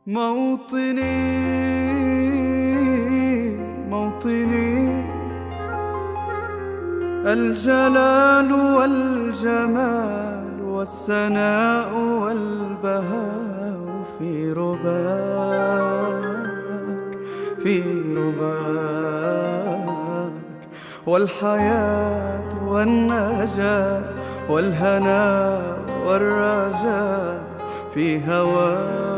موطني موطني، الجلال والجمال والسناء والبهاء في رباك، في رباك، والحياة والنجاة والهناء والرجاء في هواك،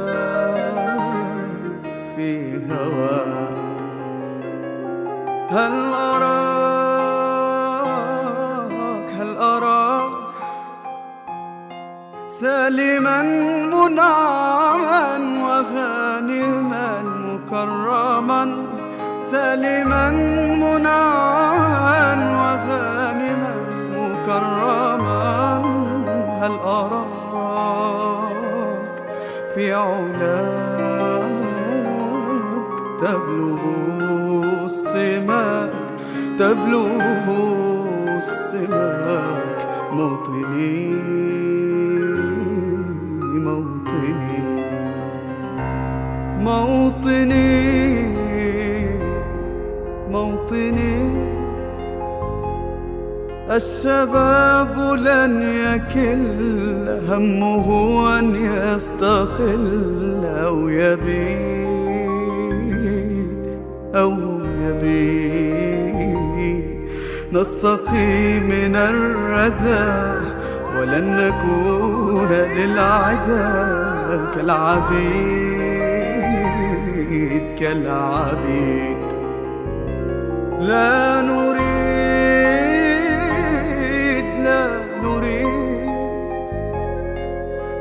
في هواك. هل أراك سالما منعما وغانما مكرما، سالما منعما وغانما مكرما. هل أراك في علاك تبلغ السماك، تبلغ السماك. موطني موطني موطني موطني، الشباب لن يكل همه أن يستقل أو يبيد أو يبيد. نستقي من الردى ولن نكون للعدا كالعبيد، كالعبيد. لا نريد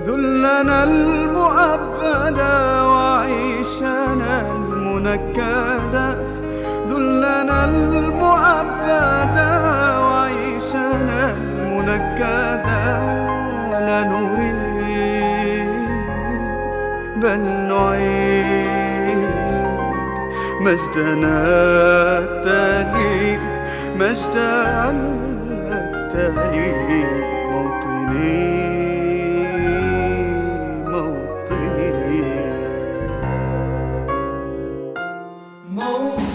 ذلنا المؤبدا وعيشنا المنكدا، ذلنا المؤبدا وعيشنا المنكدا. لا نريد بل نعيد مجدنا التليد، مجدنا التليد. موطني موطني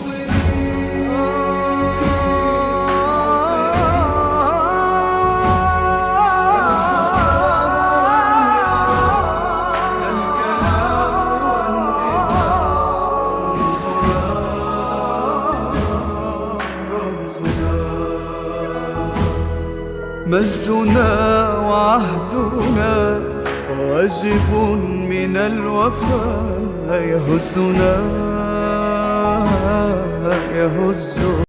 مجدنا وعهدنا واجب من الوفاء، يهزنا يهز